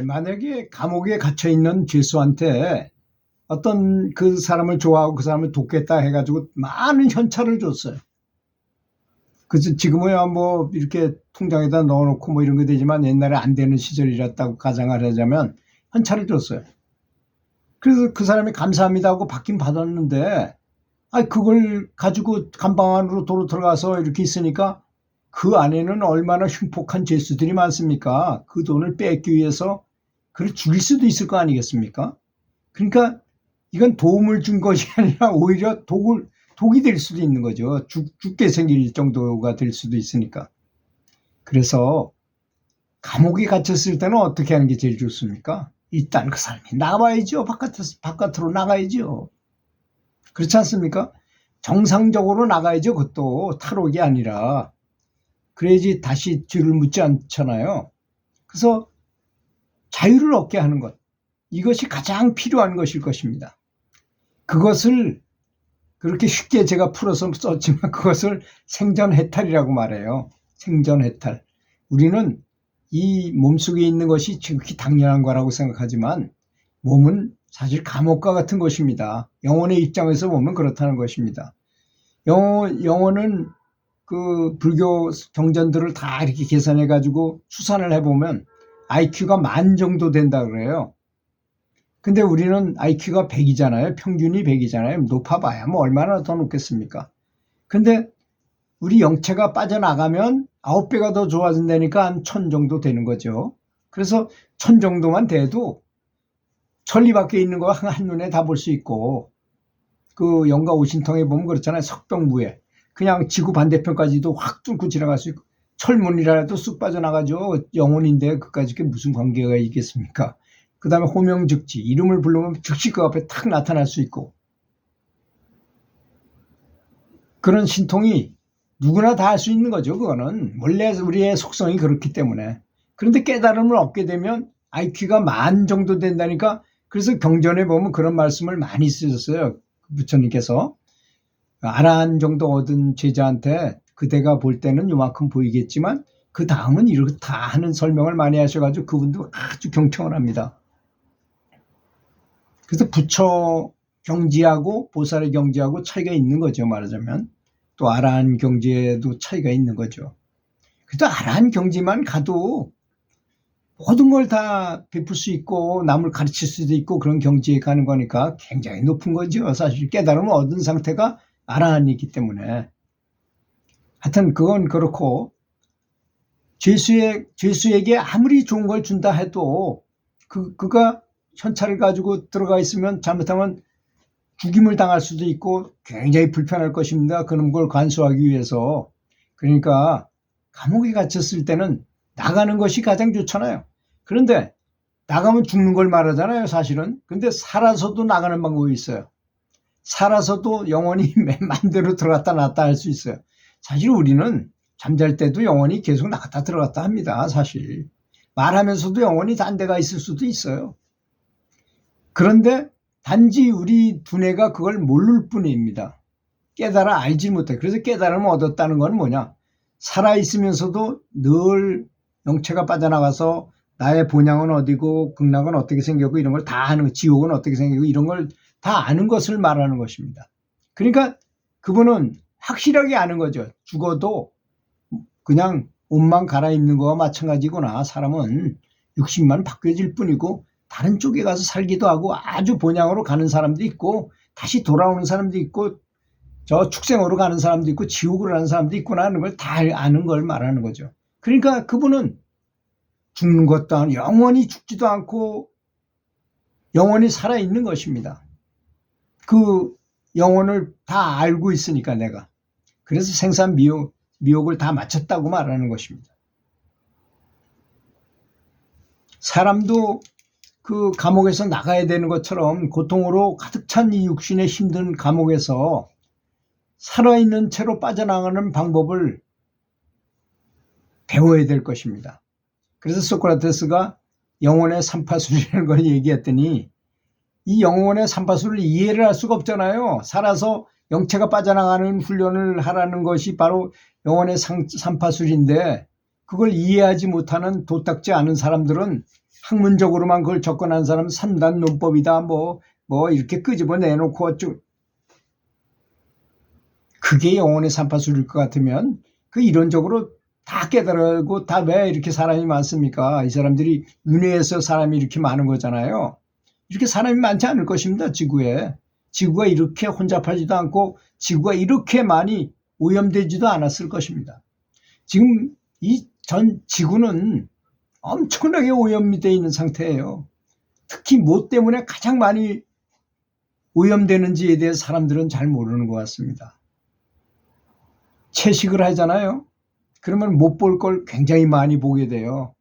만약에 감옥에 갇혀 있는 죄수한테 어떤 그 사람을 좋아하고 그 사람을 돕겠다 해가지고 많은 현찰을 줬어요. 그래서 지금은 뭐 이렇게 통장에다 넣어놓고 뭐 이런 게 되지만 옛날에 안 되는 시절이었다고 가정을 하자면 현찰을 줬어요. 그래서 그 사람이 감사합니다 하고 받긴 받았는데, 그걸 가지고 감방 안으로 도로 들어가서 이렇게 있으니까 그 안에는 얼마나 흉폭한 죄수들이 많습니까? 그 돈을 뺏기 위해서 그걸 죽일 수도 있을 거 아니겠습니까? 그러니까 이건 도움을 준 것이 아니라 오히려 독이 될 수도 있는 거죠. 죽게 생길 정도가 될 수도 있으니까. 그래서 감옥에 갇혔을 때는 어떻게 하는 게 제일 좋습니까? 일단 그 사람이 나와야죠. 바깥으로 나가야죠. 그렇지 않습니까? 정상적으로 나가야죠. 그것도 탈옥이 아니라. 그래야지 다시 뒤를 묻지 않잖아요. 그래서 자유를 얻게 하는 것. 이것이 가장 필요한 것일 것입니다. 그것을 그렇게 쉽게 제가 풀어서 썼지만 그것을 생전해탈이라고 말해요. 생전해탈. 우리는 이 몸속에 있는 것이 지극히 당연한 거라고 생각하지만 몸은 사실 감옥과 같은 것입니다. 영혼의 입장에서 보면 그렇다는 것입니다. 영혼은 그 불교 경전들을 다 이렇게 계산해 가지고 추산을 해보면 IQ가 10,000 정도 된다 그래요. 근데 우리는 IQ가 100이잖아요. 평균이 100이잖아요. 높아봐야 뭐 얼마나 더 높겠습니까? 근데 우리 영체가 빠져나가면 9배가 더 좋아진다니까 한 1000 정도 되는 거죠. 그래서 1000 정도만 돼도 천리 밖에 있는 거 한눈에 다 볼 수 있고, 그 영가 오신통에 보면 그렇잖아요. 석병무에 그냥 지구 반대편까지도 확 뚫고 지나갈 수 있고, 철문이라도 쑥 빠져나가죠. 영혼인데 그까지 무슨 관계가 있겠습니까? 그 다음에 호명즉지, 이름을 부르면 즉시 그 앞에 탁 나타날 수 있고, 그런 신통이 누구나 다 할 수 있는 거죠. 그거는 원래 우리의 속성이 그렇기 때문에. 그런데 깨달음을 얻게 되면 IQ가 10,000 정도 된다니까. 그래서 경전에 보면 그런 말씀을 많이 쓰셨어요. 부처님께서 아라한 정도 얻은 제자한테 그대가 볼 때는 요만큼 보이겠지만 그 다음은 이렇다 하는 설명을 많이 하셔가지고 그분도 아주 경청을 합니다. 그래서 부처 경지하고 보살의 경지하고 차이가 있는 거죠. 말하자면 또 아라한 경지에도 차이가 있는 거죠. 그래도 아라한 경지만 가도 모든 걸 다 베풀 수 있고 남을 가르칠 수도 있고 그런 경지에 가는 거니까 굉장히 높은 거죠. 사실 깨달음을 얻은 상태가 아라한이기 때문에. 하여튼 그건 그렇고, 죄수에게 아무리 좋은 걸 준다 해도 그가 현찰을 가지고 들어가 있으면 잘못하면 죽임을 당할 수도 있고 굉장히 불편할 것입니다. 그런 걸 관수하기 위해서. 그러니까 감옥에 갇혔을 때는 나가는 것이 가장 좋잖아요. 그런데 나가면 죽는 걸 말하잖아요, 사실은. 근데 살아서도 나가는 방법이 있어요. 살아서도 영혼이 맘대로 들어갔다 나왔다 할 수 있어요. 사실 우리는 잠잘 때도 영혼이 계속 나갔다 들어갔다 합니다, 사실. 말하면서도 영혼이 딴 데가 있을 수도 있어요. 그런데 단지 우리 두뇌가 그걸 모를 뿐입니다. 깨달아 알지 못해. 그래서 깨달음을 얻었다는 건 뭐냐? 살아있으면서도 늘 영체가 빠져나가서 나의 본향은 어디고 극락은 어떻게 생겼고 이런 걸 다 아는, 지옥은 어떻게 생기고 이런 걸 다 아는 것을 말하는 것입니다. 그러니까 그분은 확실하게 아는 거죠. 죽어도 그냥 옷만 갈아입는 거와 마찬가지구나. 사람은 육신만 바뀌어질 뿐이고 다른 쪽에 가서 살기도 하고 아주 본향으로 가는 사람도 있고 다시 돌아오는 사람도 있고 저 축생으로 가는 사람도 있고 지옥으로 가는 사람도 있구나 하는 걸 다 아는 걸 말하는 거죠. 그러니까 그분은 죽는 것도 아니고 영원히 죽지도 않고 영원히 살아있는 것입니다. 그 영혼을 다 알고 있으니까 내가. 그래서 생산 미혹을 다 마쳤다고 말하는 것입니다. 사람도 그 감옥에서 나가야 되는 것처럼 고통으로 가득 찬 이 육신의 힘든 감옥에서 살아있는 채로 빠져나가는 방법을 배워야 될 것입니다. 그래서 소크라테스가 영혼의 삼파술이라는 걸 얘기했더니 이 영혼의 삼파술을 이해를 할 수가 없잖아요. 살아서 영체가 빠져나가는 훈련을 하라는 것이 바로 영혼의 삼파술인데 그걸 이해하지 못하는 도닦지 않은 사람들은 학문적으로만 그걸 접근한 사람은 3단 논법이다 뭐 이렇게 끄집어 내놓고 어쩌 그게 영혼의 삼파술일 것 같으면 그 이론적으로 다 깨달고 다 왜 이렇게 사람이 많습니까? 이 사람들이 윤회에서 사람이 이렇게 많은 거잖아요. 이렇게 사람이 많지 않을 것입니다. 지구에. 지구가 이렇게 혼잡하지도 않고 지구가 이렇게 많이 오염되지도 않았을 것입니다. 지금 이 전 지구는 엄청나게 오염이 되어 있는 상태예요. 특히 뭐 때문에 가장 많이 오염되는지에 대해 사람들은 잘 모르는 것 같습니다. 채식을 하잖아요. 그러면 못 볼 걸 굉장히 많이 보게 돼요.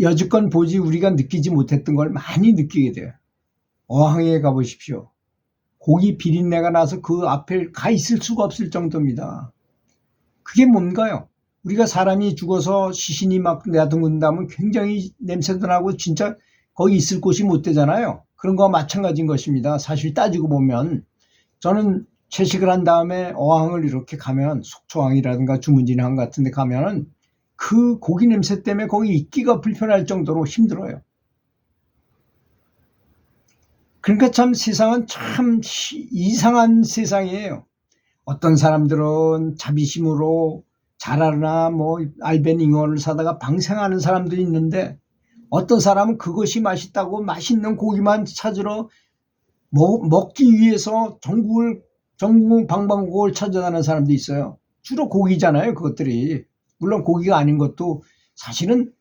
여지껏 보지 우리가 느끼지 못했던 걸 많이 느끼게 돼요. 어항에 가보십시오. 고기 비린내가 나서 그 앞에 가 있을 수가 없을 정도입니다. 그게 뭔가요? 우리가 사람이 죽어서 시신이 막 내둥근다면 굉장히 냄새도 나고 진짜 거기 있을 곳이 못 되잖아요. 그런 거와 마찬가지인 것입니다. 사실 따지고 보면 저는 채식을 한 다음에 어항을 이렇게 가면 속초항이라든가 주문진항 같은 데 가면은 그 고기 냄새 때문에 거기 있기가 불편할 정도로 힘들어요. 그러니까 참 세상은 참 이상한 세상이에요. 어떤 사람들은 자비심으로 자라나 뭐 알벤 잉어를 사다가 방생하는 사람도 있는데 어떤 사람은 그것이 맛있다고 맛있는 고기만 찾으러 먹기 위해서 전국 방방곡곡을 찾아다니는 사람도 있어요. 주로 고기잖아요, 그것들이. 물론 고기가 아닌 것도 사실은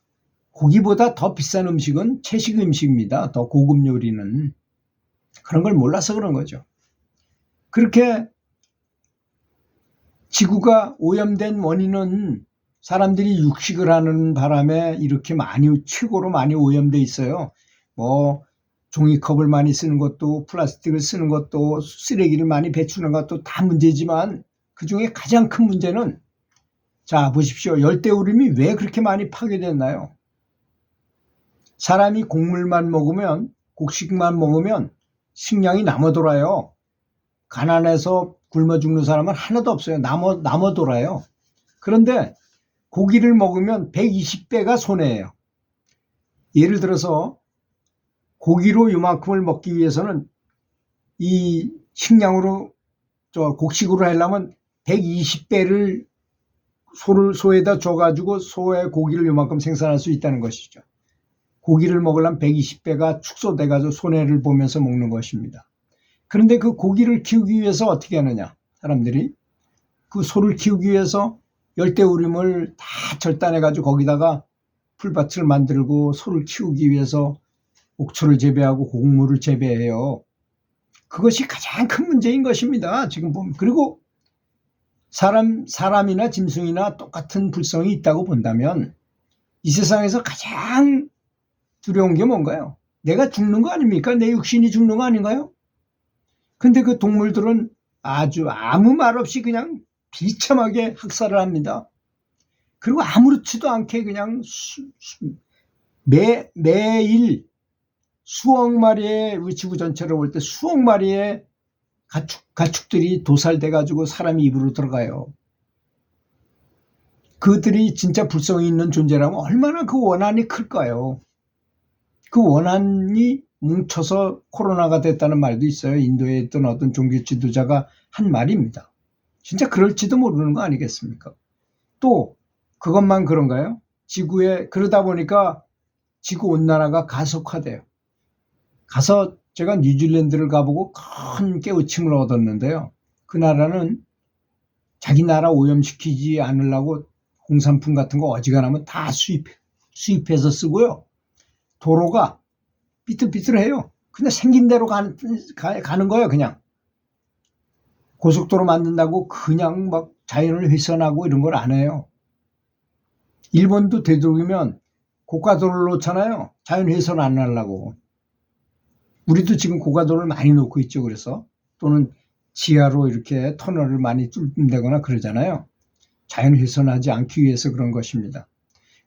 고기보다 더 비싼 음식은 채식 음식입니다. 더 고급 요리는. 그런 걸 몰라서 그런 거죠. 그렇게 지구가 오염된 원인은 사람들이 육식을 하는 바람에 이렇게 최고로 많이 오염돼 있어요. 뭐 종이컵을 많이 쓰는 것도 플라스틱을 쓰는 것도 쓰레기를 많이 배출하는 것도 다 문제지만 그중에 가장 큰 문제는 자 보십시오. 열대우림이 왜 그렇게 많이 파괴됐나요? 사람이 곡물만 먹으면 곡식만 먹으면 식량이 남아 돌아요. 가난해서 굶어 죽는 사람은 하나도 없어요. 남아 돌아요. 그런데 고기를 먹으면 120배가 손해예요. 예를 들어서 고기로 이만큼을 먹기 위해서는 이 식량으로 곡식으로 하려면 120배를 소에다 줘가지고 소의 고기를 이만큼 생산할 수 있다는 것이죠. 고기를 먹으려면 120배가 축소돼가지고 손해를 보면서 먹는 것입니다. 그런데 그 고기를 키우기 위해서 어떻게 하느냐? 사람들이 그 소를 키우기 위해서 열대우림을 다 절단해가지고 거기다가 풀밭을 만들고 소를 키우기 위해서 옥초를 재배하고 곡물을 재배해요. 그것이 가장 큰 문제인 것입니다. 지금 보면. 그리고 사람이나 짐승이나 똑같은 불성이 있다고 본다면 이 세상에서 가장 두려운 게 뭔가요? 내가 죽는 거 아닙니까? 내 육신이 죽는 거 아닌가요? 근데 그 동물들은 아주 아무 말 없이 그냥 비참하게 학살을 합니다. 그리고 아무렇지도 않게 그냥 매일 수억 마리의 우리 지구 전체로 볼 때 수억 마리의 가축들이 도살돼가지고 사람이 입으로 들어가요. 그들이 진짜 불성이 있는 존재라면 얼마나 그 원한이 클까요? 그 원한이 뭉쳐서 코로나가 됐다는 말도 있어요. 인도에 있던 어떤 종교 지도자가 한 말입니다. 진짜 그럴지도 모르는 거 아니겠습니까? 또 그것만 그런가요? 지구에 그러다 보니까 지구 온난화가 가속화돼요. 가서 제가 뉴질랜드를 가보고 큰 깨우침을 얻었는데요. 그 나라는 자기 나라 오염시키지 않으려고 공산품 같은 거 어지간하면 다 수입해서 쓰고요. 도로가 삐뚤삐뚤해요. 그냥 생긴 대로 가는 거예요. 그냥 고속도로 만든다고 그냥 막 자연을 훼손하고 이런 걸 안 해요. 일본도 되도록이면 고가도로를 놓잖아요. 자연 훼손 안 하려고. 우리도 지금 고가도로를 많이 놓고 있죠. 그래서 또는 지하로 이렇게 터널을 많이 뚫는다거나 그러잖아요. 자연 훼손하지 않기 위해서 그런 것입니다.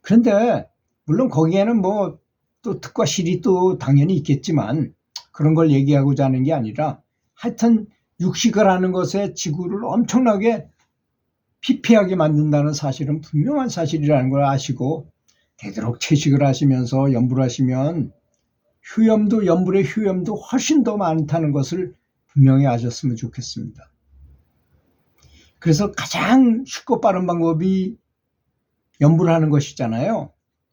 그런데 물론 거기에는 뭐 또 특과 실이 또 당연히 있겠지만 그런 걸 얘기하고자 하는 게 아니라 하여튼 육식을 하는 것에 지구를 엄청나게 피폐하게 만든다는 사실은 분명한 사실이라는 걸 아시고 되도록 채식을 하시면서 염불을 하시면 염불의 효염도 훨씬 더 많다는 것을 분명히 아셨으면 좋겠습니다. 그래서 가장 쉽고 빠른 방법이 염불하는 것이잖아요.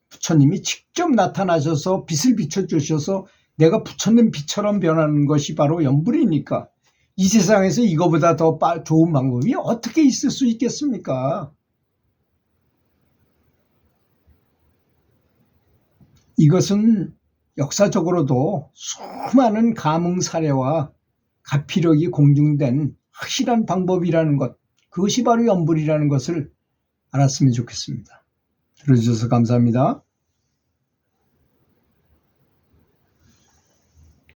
부처님이 직접 나타나셔서 빛을 비춰주셔서 내가 부처님 빛처럼 변하는 것이 바로 염불이니까 이 세상에서 이거보다 더 좋은 방법이 어떻게 있을 수 있겠습니까? 이것은 역사적으로도 수많은 감흥 사례와 가피력이 공증된 확실한 방법이라는 것, 그것이 바로 염불이라는 것을 알았으면 좋겠습니다. 들어주셔서 감사합니다.